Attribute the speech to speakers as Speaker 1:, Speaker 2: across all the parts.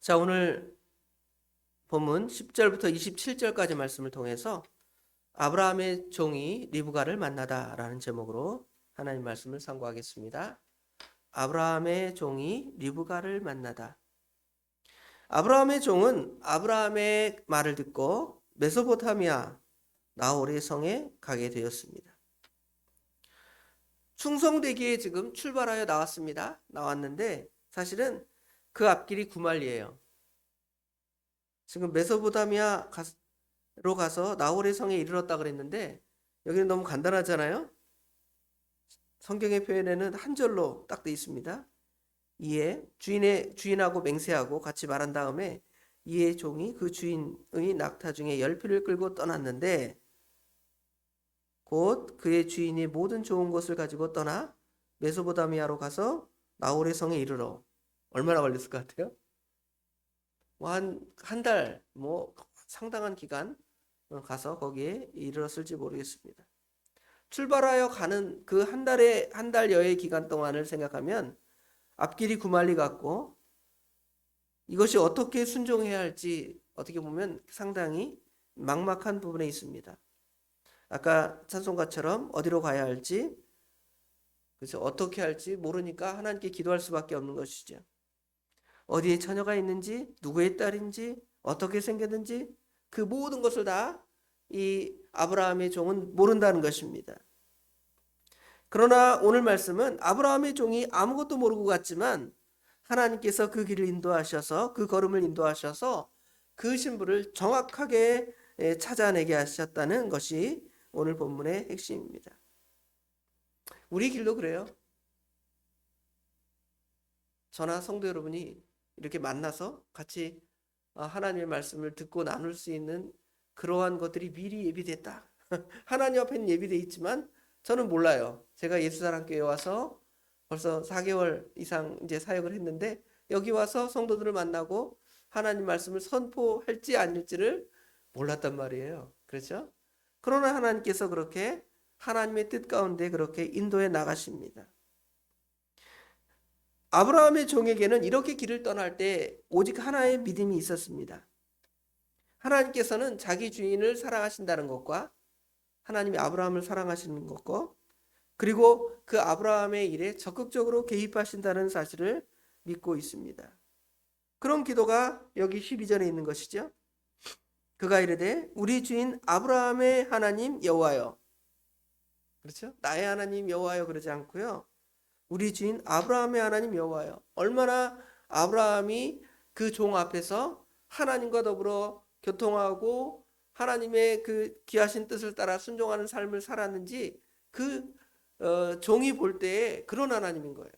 Speaker 1: 자, 오늘 본문 10절부터 27절까지 말씀을 통해서 아브라함의 종이 리브가를 만나다라는 제목으로 하나님 말씀을 상고하겠습니다. 아브라함의 종이 리브가를 만나다. 아브라함의 종은 아브라함의 말을 듣고 메소포타미아 나홀의 성에 가게 되었습니다. 충성되기에 지금 출발하여 나왔는데 사실은 그 앞길이 구말리예요. 지금 메소포타미아로 가서 나홀의 성에 이르렀다 그랬는데 여기는 너무 간단하잖아요. 성경의 표현에는 한 절로 딱 돼 있습니다. 이에 주인하고 맹세하고 같이 말한 다음에 이에 종이 그 주인의 낙타 중에 10匹을 끌고 떠났는데 곧 그의 주인이 모든 좋은 것을 가지고 떠나 메소포타미아로 가서 나홀의 성에 이르러. 얼마나 걸렸을 것 같아요? 한 달, 상당한 기간 가서 거기에 이르렀을지 모르겠습니다. 출발하여 가는 그 한 달 여의 기간 동안을 생각하면 앞길이 구말리 같고 이것이 어떻게 순종해야 할지 어떻게 보면 상당히 막막한 부분에 있습니다. 아까 찬송가처럼 어디로 가야 할지, 그래서 어떻게 할지 모르니까 하나님께 기도할 수밖에 없는 것이죠. 어디에 처녀가 있는지, 누구의 딸인지, 어떻게 생겼는지 그 모든 것을 다 이 아브라함의 종은 모른다는 것입니다. 그러나 오늘 말씀은 아브라함의 종이 아무것도 모르고 갔지만 하나님께서 그 길을 인도하셔서 그 걸음을 인도하셔서 그 신부를 정확하게 찾아내게 하셨다는 것이 오늘 본문의 핵심입니다. 우리 길도 그래요. 저나 성도 여러분이 이렇게 만나서 같이 하나님의 말씀을 듣고 나눌 수 있는 그러한 것들이 미리 예비됐다. 하나님 앞에는 예비되어 있지만 저는 몰라요. 제가 예수사랑교회에 와서 벌써 4개월 이상 이제 사역을 했는데 여기 와서 성도들을 만나고 하나님 말씀을 선포할지 아닐지를 몰랐단 말이에요. 그렇죠? 그러나 하나님께서 그렇게 하나님의 뜻 가운데 그렇게 인도해 나가십니다. 아브라함의 종에게는 이렇게 길을 떠날 때 오직 하나의 믿음이 있었습니다. 하나님께서는 자기 주인을 사랑하신다는 것과 하나님이 아브라함을 사랑하시는 것과 그리고 그 아브라함의 일에 적극적으로 개입하신다는 사실을 믿고 있습니다. 그런 기도가 여기 12절에 있는 것이죠. 그가 이르되 우리 주인 아브라함의 하나님 여호와여. 그렇죠? 나의 하나님 여호와여 그러지 않고요. 우리 주인 아브라함의 하나님 여호와여. 얼마나 아브라함이 그 종 앞에서 하나님과 더불어 교통하고 하나님의 그 귀하신 뜻을 따라 순종하는 삶을 살았는지 그 종이 볼 때에 그런 하나님인 거예요.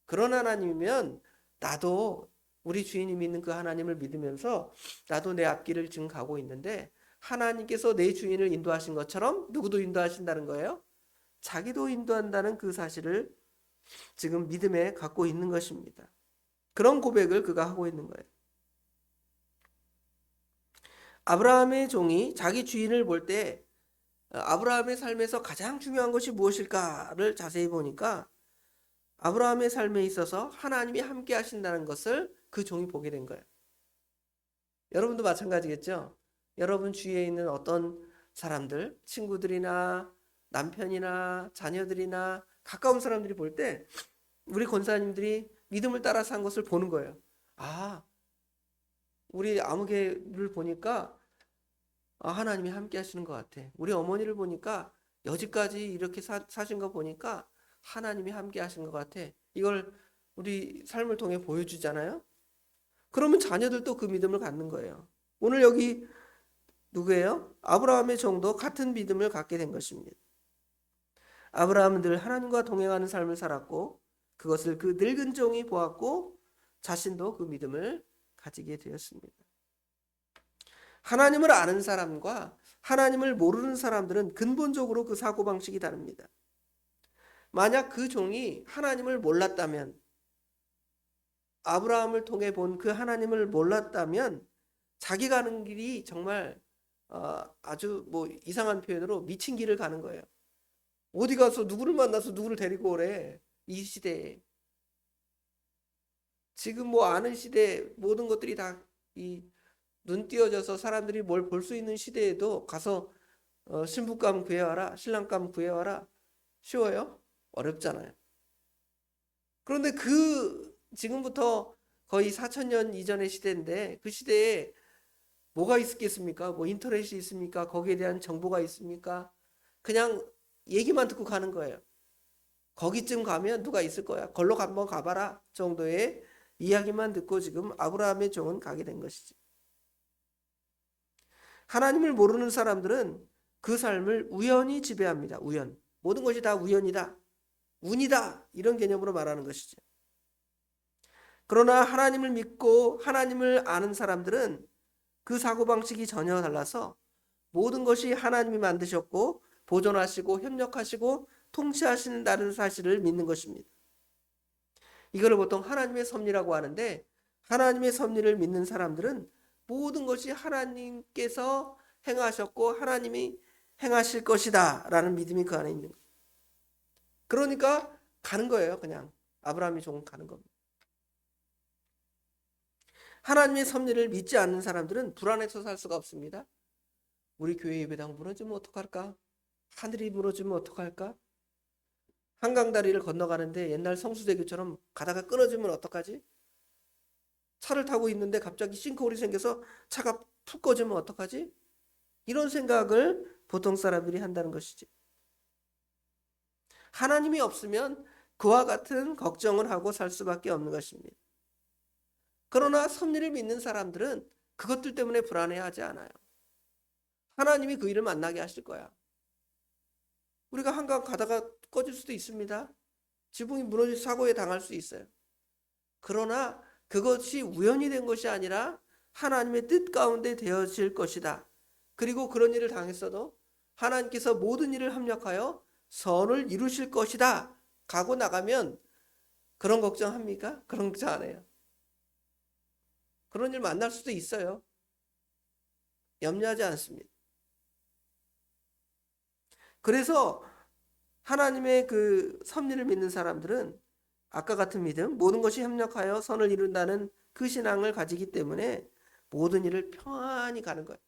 Speaker 1: 그런 하나님이면 나도 우리 주인이 믿는 그 하나님을 믿으면서 나도 내 앞길을 지금 가고 있는데 하나님께서 내 주인을 인도하신 것처럼 누구도 인도하신다는 거예요. 자기도 인도한다는 그 사실을 지금 믿음에 갖고 있는 것입니다. 그런 고백을 그가 하고 있는 거예요. 아브라함의 종이 자기 주인을 볼 때 아브라함의 삶에서 가장 중요한 것이 무엇일까를 자세히 보니까 아브라함의 삶에 있어서 하나님이 함께 하신다는 것을 그 종이 보게 된 거예요. 여러분도 마찬가지겠죠? 여러분 주위에 있는 어떤 사람들, 친구들이나 남편이나 자녀들이나 가까운 사람들이 볼 때 우리 권사님들이 믿음을 따라 산 것을 보는 거예요. 아, 우리 아무개를 보니까 하나님이 함께 하시는 것 같아. 우리 어머니를 보니까 여지까지 이렇게 사신 거 보니까 하나님이 함께 하신 것 같아. 이걸 우리 삶을 통해 보여주잖아요. 그러면 자녀들도 그 믿음을 갖는 거예요. 오늘 여기 누구예요? 아브라함의 종도 같은 믿음을 갖게 된 것입니다. 아브라함은 늘 하나님과 동행하는 삶을 살았고 그것을 그 늙은 종이 보았고 자신도 그 믿음을 가지게 되었습니다. 하나님을 아는 사람과 하나님을 모르는 사람들은 근본적으로 그 사고방식이 다릅니다. 만약 그 종이 하나님을 몰랐다면, 아브라함을 통해 본 그 하나님을 몰랐다면 자기 가는 길이 정말 아주 이상한 표현으로 미친 길을 가는 거예요. 어디 가서 누구를 만나서 누구를 데리고 오래. 이 시대에 지금 뭐 아는 시대 모든 것들이 다 이 눈 띄어져서 사람들이 뭘 볼 수 있는 시대에도 가서 신부감 구해와라, 신랑감 구해와라 쉬워요? 어렵잖아요. 그런데 지금부터 거의 4천년 이전의 시대인데 그 시대에 뭐가 있겠습니까? 뭐 인터넷이 있습니까? 거기에 대한 정보가 있습니까? 그냥 얘기만 듣고 가는 거예요. 거기쯤 가면 누가 있을 거야. 걸로 한번 가봐라 정도의 이야기만 듣고 지금 아브라함의 종은 가게 된 것이지. 하나님을 모르는 사람들은 그 삶을 우연히 지배합니다. 우연. 모든 것이 다 우연이다. 운이다. 이런 개념으로 말하는 것이죠. 그러나 하나님을 믿고 하나님을 아는 사람들은 그 사고방식이 전혀 달라서 모든 것이 하나님이 만드셨고 보존하시고 협력하시고 통치하신다는 사실을 믿는 것입니다. 이거를 보통 하나님의 섭리라고 하는데 하나님의 섭리를 믿는 사람들은 모든 것이 하나님께서 행하셨고 하나님이 행하실 것이다 라는 믿음이 그 안에 있는 거예요. 그러니까 가는 거예요. 그냥 아브라함이 조금 가는 겁니다. 하나님의 섭리를 믿지 않는 사람들은 불안해서 살 수가 없습니다. 우리 교회 예배당 무너지면 어떡할까? 하늘이 무너지면 어떡할까? 한강다리를 건너가는데 옛날 성수대교처럼 가다가 끊어지면 어떡하지? 차를 타고 있는데 갑자기 싱크홀이 생겨서 차가 푹 꺼지면 어떡하지? 이런 생각을 보통 사람들이 한다는 것이지. 하나님이 없으면 그와 같은 걱정을 하고 살 수밖에 없는 것입니다. 그러나 섭리를 믿는 사람들은 그것들 때문에 불안해하지 않아요. 하나님이 그 일을 만나게 하실 거야. 우리가 한강 가다가 꺼질 수도 있습니다. 지붕이 무너질 사고에 당할 수 있어요. 그러나 그것이 우연이 된 것이 아니라 하나님의 뜻 가운데 되어질 것이다. 그리고 그런 일을 당했어도 하나님께서 모든 일을 합력하여 선을 이루실 것이다. 가고 나가면 그런 걱정합니까? 그런 걱정 안 해요. 그런 일 만날 수도 있어요. 염려하지 않습니다. 그래서 하나님의 그 섭리를 믿는 사람들은 아까 같은 믿음, 모든 것이 협력하여 선을 이룬다는 그 신앙을 가지기 때문에 모든 일을 평안히 가는 거예요.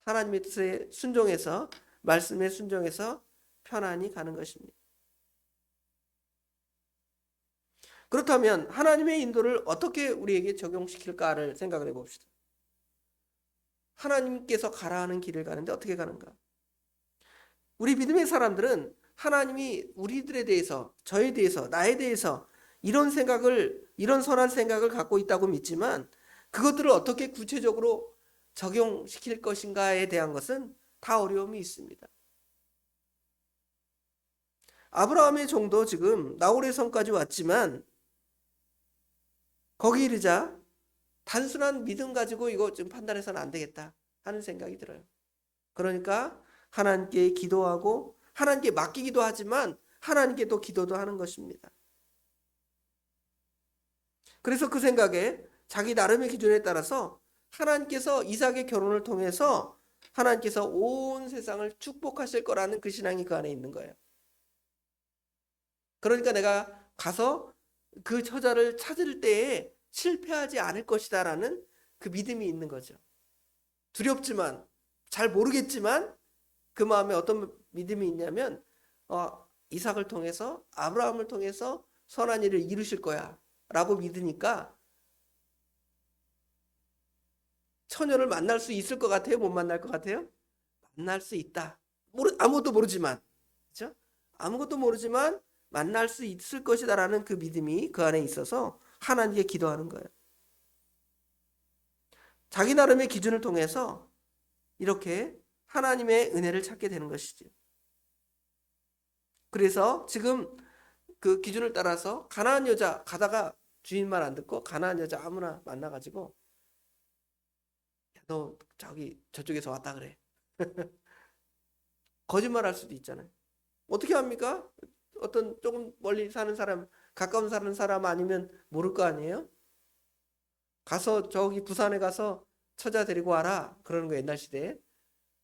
Speaker 1: 하나님의 뜻에 순종해서, 말씀에 순종해서 편안히 가는 것입니다. 그렇다면 하나님의 인도를 어떻게 우리에게 적용시킬까를 생각을 해봅시다. 하나님께서 가라 하는 길을 가는데 어떻게 가는가? 우리 믿음의 사람들은 하나님이 우리들에 대해서, 저에 대해서, 나에 대해서 이런 선한 생각을 갖고 있다고 믿지만 그것들을 어떻게 구체적으로 적용시킬 것인가에 대한 것은 다 어려움이 있습니다. 아브라함의 종도 지금 나홀의 성까지 왔지만 거기 이르자 단순한 믿음 가지고 이거 좀 판단해서는 안 되겠다 하는 생각이 들어요. 그러니까 하나님께 기도하고 하나님께 맡기기도 하지만 하나님께 또 기도도 하는 것입니다. 그래서 그 생각에 자기 나름의 기준에 따라서 하나님께서 이삭의 결혼을 통해서 하나님께서 온 세상을 축복하실 거라는 그 신앙이 그 안에 있는 거예요. 그러니까 내가 가서 그 처자를 찾을 때에 실패하지 않을 것이다라는 그 믿음이 있는 거죠. 두렵지만 잘 모르겠지만 그 마음에 어떤 믿음이 있냐면 이삭을 통해서 아브라함을 통해서 선한 일을 이루실 거야 라고 믿으니까 처녀를 만날 수 있을 것 같아요? 못 만날 것 같아요? 만날 수 있다. 아무것도 모르지만, 그렇죠? 아무것도 모르지만 만날 수 있을 것이다라는 그 믿음이 그 안에 있어서 하나님께 기도하는 거예요. 자기 나름의 기준을 통해서 이렇게 하나님의 은혜를 찾게 되는 것이죠. 그래서 지금 그 기준을 따라서 가나안 여자 가다가 주인 말 안 듣고 가나안 여자 아무나 만나가지고 너 저쪽에서 왔다 그래. 거짓말할 수도 있잖아요. 어떻게 합니까? 어떤 조금 멀리 사는 사람, 가까운 사는 사람 아니면 모를 거 아니에요? 가서 저기 부산에 가서 처자 데리고 와라 그러는 거 옛날 시대에.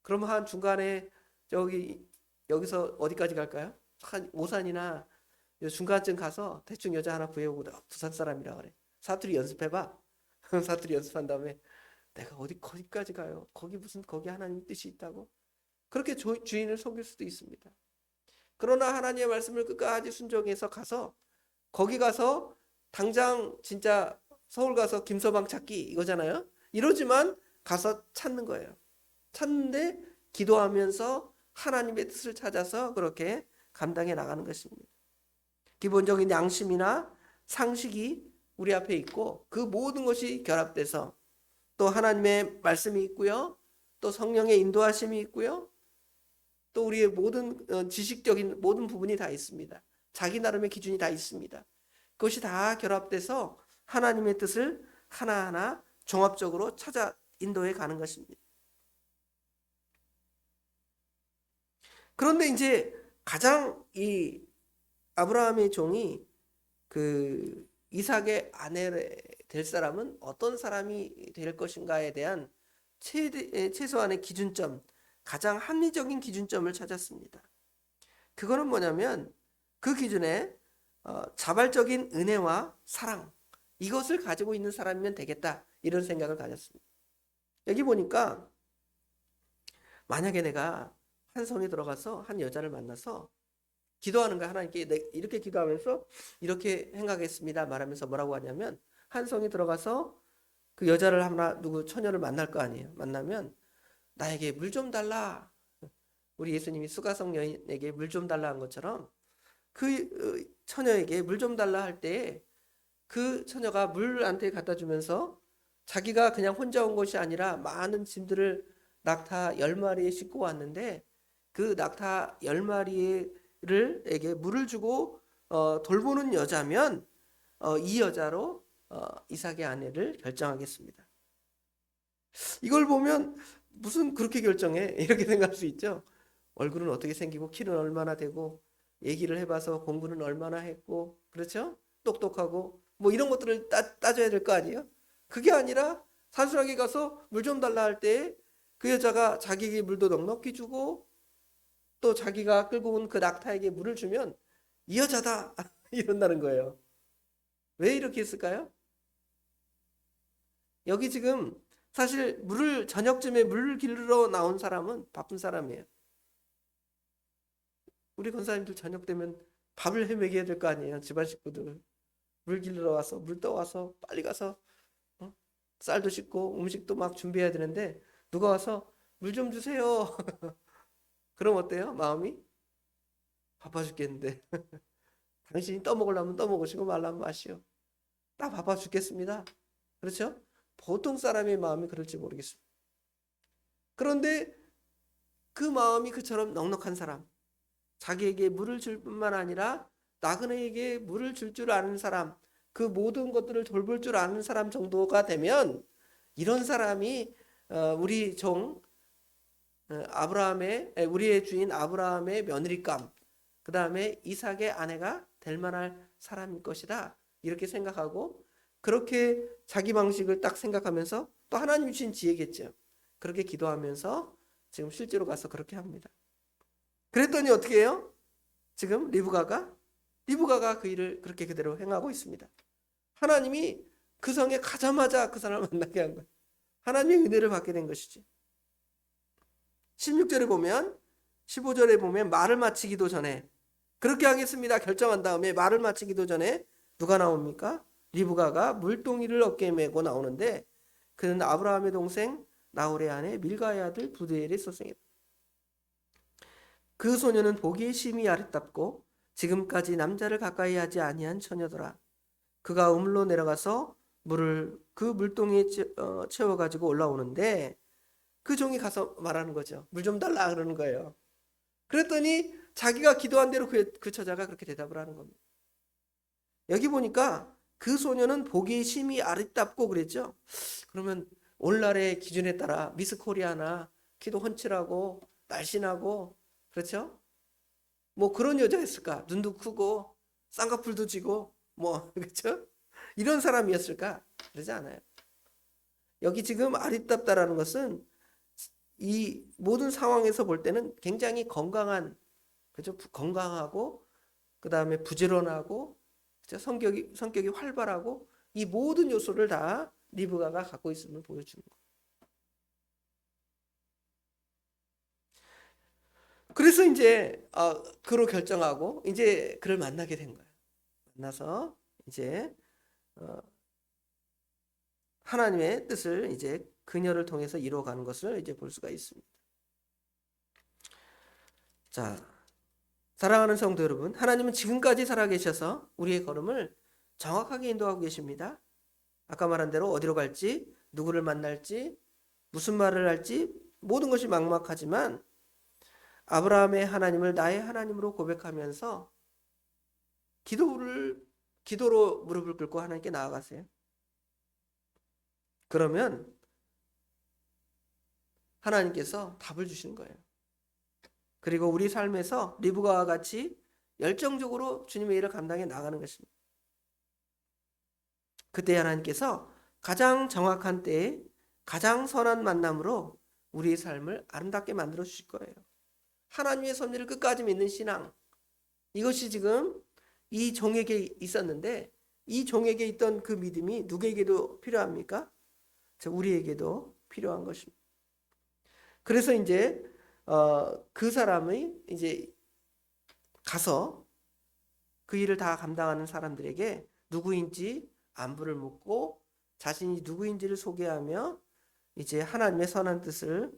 Speaker 1: 그러면 한 중간에 여기서 어디까지 갈까요? 한 오산이나 중간쯤 가서 대충 여자 하나 구해오고 부산 사람이라 그래. 사투리 연습해봐. 사투리 연습한 다음에 내가 거기까지 가요. 거기 하나님 뜻이 있다고? 그렇게 주인을 속일 수도 있습니다. 그러나 하나님의 말씀을 끝까지 순종해서 가서 거기 가서 당장 진짜 서울 가서 김서방 찾기 이거잖아요. 이러지만 가서 찾는 거예요. 찾는데 기도하면서 하나님의 뜻을 찾아서 그렇게 감당해 나가는 것입니다. 기본적인 양심이나 상식이 우리 앞에 있고 그 모든 것이 결합돼서 또 하나님의 말씀이 있고요. 또 성령의 인도하심이 있고요. 또 우리의 모든 지식적인 모든 부분이 다 있습니다. 자기 나름의 기준이 다 있습니다. 그것이 다 결합돼서 하나님의 뜻을 하나하나 종합적으로 찾아 인도해 가는 것입니다. 그런데 이제 가장 이 아브라함의 종이 그 이삭의 아내 될 사람은 어떤 사람이 될 것인가에 대한 최소한의 기준점, 가장 합리적인 기준점을 찾았습니다. 그거는 뭐냐면 그 기준에 자발적인 은혜와 사랑 이것을 가지고 있는 사람이면 되겠다 이런 생각을 가졌습니다. 여기 보니까 만약에 내가 한 성에 들어가서 한 여자를 만나서 기도하는 거야. 하나님께 이렇게 기도하면서 이렇게 행하겠습니다 말하면서 뭐라고 하냐면 한 성에 들어가서 그 여자를 누구 처녀를 만날 거 아니에요. 만나면 나에게 물 좀 달라. 우리 예수님이 수가성 여인에게 물 좀 달라 한 것처럼 그 처녀에게 물 좀 달라 할 때 그 처녀가 물한테 갖다 주면서 자기가 그냥 혼자 온 것이 아니라 많은 짐들을 낙타 10마리에 싣고 왔는데 그 낙타 10마리에게 물을 주고 돌보는 여자면 이 여자로 이삭의 아내를 결정하겠습니다. 이걸 보면 무슨 그렇게 결정해? 이렇게 생각할 수 있죠. 얼굴은 어떻게 생기고 키는 얼마나 되고 얘기를 해봐서 공부는 얼마나 했고 그렇죠? 똑똑하고 뭐 이런 것들을 따져야 될 거 아니에요? 그게 아니라 산수라기 가서 물 좀 달라 할 때 그 여자가 자기에게 물도 넉넉히 주고 또 자기가 끌고 온 그 낙타에게 물을 주면 이 여자다 이런다는 거예요. 왜 이렇게 했을까요? 여기 지금 사실 저녁쯤에 물을 길러 나온 사람은 바쁜 사람이에요. 우리 권사님들 저녁 되면 밥을 해 먹여야 될 거 아니에요. 집안 식구들 물 길러 와서 물 떠와서 빨리 가서 쌀도 씻고 음식도 막 준비해야 되는데 누가 와서 물 좀 주세요. 그럼 어때요? 마음이 바빠 죽겠는데 당신이 떠먹으려면 떠먹으시고 말라면 마시오. 나 바빠 죽겠습니다. 그렇죠? 보통 사람의 마음이 그럴지 모르겠습니다. 그런데 그 마음이 그처럼 넉넉한 사람, 자기에게 물을 줄 뿐만 아니라 나그네에게 물을 줄 줄 아는 사람, 그 모든 것들을 돌볼 줄 아는 사람 정도가 되면 이런 사람이 우리 종 우리의 주인 아브라함의 며느리감, 그 다음에 이삭의 아내가 될 만할 사람일 것이다 이렇게 생각하고 그렇게 자기 방식을 딱 생각하면서 또 하나님이 주신 지혜겠죠. 그렇게 기도하면서 지금 실제로 가서 그렇게 합니다. 그랬더니 어떻게 해요? 지금 리브가가 그 일을 그렇게 그대로 행하고 있습니다. 하나님이 그 성에 가자마자 그 사람을 만나게 한 거예요. 하나님의 은혜를 받게 된 것이지. 16절에 보면 15절에 보면 말을 마치기도 전에 그렇게 하겠습니다 결정한 다음에 말을 마치기도 전에 누가 나옵니까? 리브가가 물동이를 어깨에 메고 나오는데 그는 아브라함의 동생 나홀의 아내 밀가의 아들 부두엘의 소생이다. 그 소녀는 보기에 심히 아름답고 지금까지 남자를 가까이 하지 아니한 처녀더라. 그가 우물로 내려가서 물을 그 물동이에 채워가지고 올라오는데 그 종이 가서 말하는 거죠. 물 좀 달라 그러는 거예요. 그랬더니 자기가 기도한 대로 그 처자가 그렇게 대답을 하는 겁니다. 여기 보니까 그 소녀는 보기에 심히 아름답고 그랬죠. 그러면 오늘날의 기준에 따라 미스 코리아나 키도 훤칠하고 날씬하고 그렇죠? 뭐 그런 여자였을까? 눈도 크고 쌍꺼풀도 지고 뭐 그렇죠? 이런 사람이었을까? 그러지 않아요. 여기 지금 아름답다라는 것은 이 모든 상황에서 볼 때는 굉장히 건강한, 그죠? 건강하고 그 다음에 부지런하고 그죠? 성격이 활발하고 이 모든 요소를 다 리브가가 갖고 있음을 보여주는 거예요. 그래서 이제 그로 결정하고 이제 그를 만나게 된 거예요. 만나서 이제 하나님의 뜻을 이제 그녀를 통해서 이루어가는 것을 이제 볼 수가 있습니다. 자, 사랑하는 성도 여러분, 하나님은 지금까지 살아계셔서 우리의 걸음을 정확하게 인도하고 계십니다. 아까 말한 대로 어디로 갈지, 누구를 만날지, 무슨 말을 할지 모든 것이 막막하지만 아브라함의 하나님을 나의 하나님으로 고백하면서 기도로 무릎을 꿇고 하나님께 나아가세요. 그러면 하나님께서 답을 주시는 거예요. 그리고 우리 삶에서 리브가와 같이 열정적으로 주님의 일을 감당해 나가는 것입니다. 그때 하나님께서 가장 정확한 때에 가장 선한 만남으로 우리의 삶을 아름답게 만들어 주실 거예요. 하나님의 섭리를 끝까지 믿는 신앙, 이것이 지금 이 종에게 있었는데 이 종에게 있던 그 믿음이 누구에게도 필요합니까? 우리에게도 필요한 것입니다. 그래서 이제 그 사람이 이제 가서 그 일을 다 감당하는 사람들에게 누구인지 안부를 묻고 자신이 누구인지를 소개하며 이제 하나님의 선한 뜻을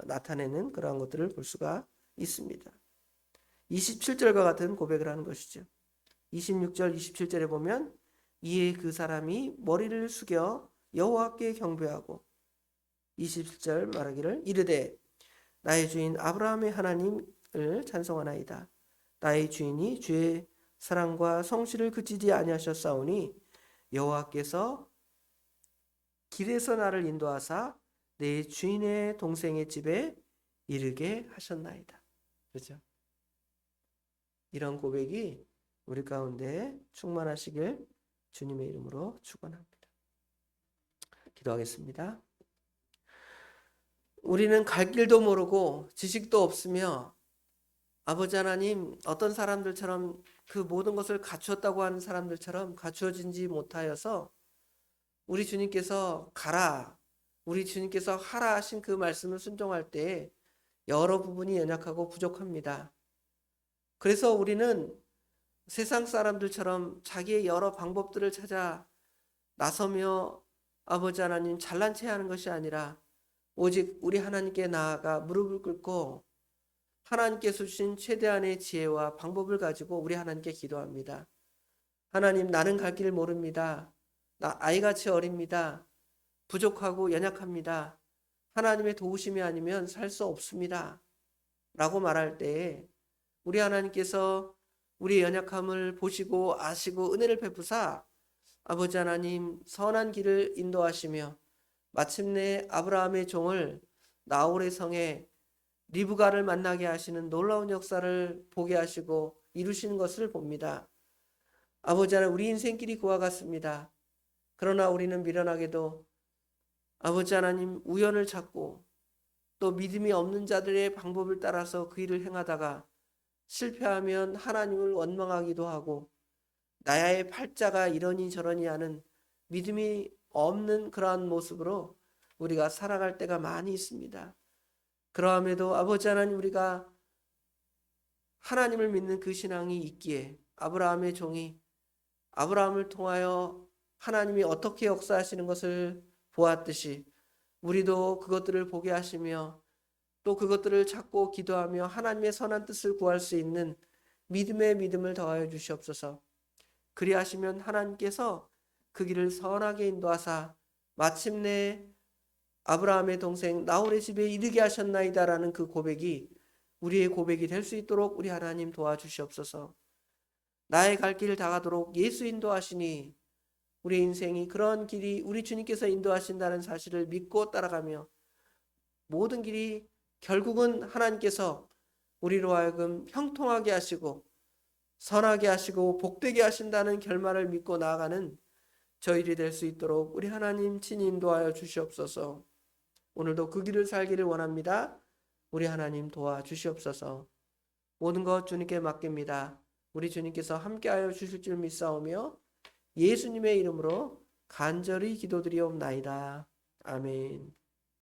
Speaker 1: 나타내는 그러한 것들을 볼 수가 있습니다. 27절과 같은 고백을 하는 것이죠. 26절, 27절에 보면 이에 그 사람이 머리를 숙여 여호와께 경배하고 27절 말하기를 이르되 나의 주인 아브라함의 하나님을 찬송하나이다. 나의 주인이 주의 사랑과 성실을 그치지 아니하셨사오니 여호와께서 길에서 나를 인도하사 내 주인의 동생의 집에 이르게 하셨나이다. 그렇죠? 이런 고백이 우리 가운데 충만하시길 주님의 이름으로 축원합니다. 기도하겠습니다. 우리는 갈 길도 모르고 지식도 없으며 아버지 하나님 어떤 사람들처럼 그 모든 것을 갖추었다고 하는 사람들처럼 갖추어지지 못하여서 우리 주님께서 가라, 우리 주님께서 하라 하신 그 말씀을 순종할 때 여러 부분이 연약하고 부족합니다. 그래서 우리는 세상 사람들처럼 자기의 여러 방법들을 찾아 나서며 아버지 하나님 잘난 체 하는 것이 아니라 오직 우리 하나님께 나아가 무릎을 꿇고 하나님께서 주신 최대한의 지혜와 방법을 가지고 우리 하나님께 기도합니다. 하나님, 나는 갈 길 모릅니다. 나 아이같이 어립니다. 부족하고 연약합니다. 하나님의 도우심이 아니면 살 수 없습니다. 라고 말할 때에 우리 하나님께서 우리의 연약함을 보시고 아시고 은혜를 베푸사 아버지 하나님 선한 길을 인도하시며 마침내 아브라함의 종을 나홀의 성에 리브가를 만나게 하시는 놀라운 역사를 보게 하시고 이루시는 것을 봅니다. 아버지 하나님, 우리 인생길이 그와 같습니다. 그러나 우리는 미련하게도 아버지 하나님 우연을 찾고 또 믿음이 없는 자들의 방법을 따라서 그 일을 행하다가 실패하면 하나님을 원망하기도 하고 나의 팔자가 이러니 저러니 하는 믿음이 없는 그러한 모습으로 우리가 살아갈 때가 많이 있습니다. 그러함에도 아버지 하나님, 우리가 하나님을 믿는 그 신앙이 있기에 아브라함의 종이 아브라함을 통하여 하나님이 어떻게 역사하시는 것을 보았듯이 우리도 그것들을 보게 하시며 또 그것들을 찾고 기도하며 하나님의 선한 뜻을 구할 수 있는 믿음의 믿음을 더하여 주시옵소서. 그리하시면 하나님께서 그 길을 선하게 인도하사 마침내 아브라함의 동생 나홀의 집에 이르게 하셨나이다라는 그 고백이 우리의 고백이 될 수 있도록 우리 하나님 도와주시옵소서. 나의 갈 길을 다가도록 예수 인도하시니 우리 인생이 그런 길이 우리 주님께서 인도하신다는 사실을 믿고 따라가며 모든 길이 결국은 하나님께서 우리로 하여금 형통하게 하시고 선하게 하시고 복되게 하신다는 결말을 믿고 나아가는 저희들이 될 수 있도록 우리 하나님 친히 인도하여 주시옵소서. 오늘도 그 길을 살기를 원합니다. 우리 하나님 도와주시옵소서. 모든 것 주님께 맡깁니다. 우리 주님께서 함께하여 주실 줄 믿사오며 예수님의 이름으로 간절히 기도드리옵나이다. 아멘.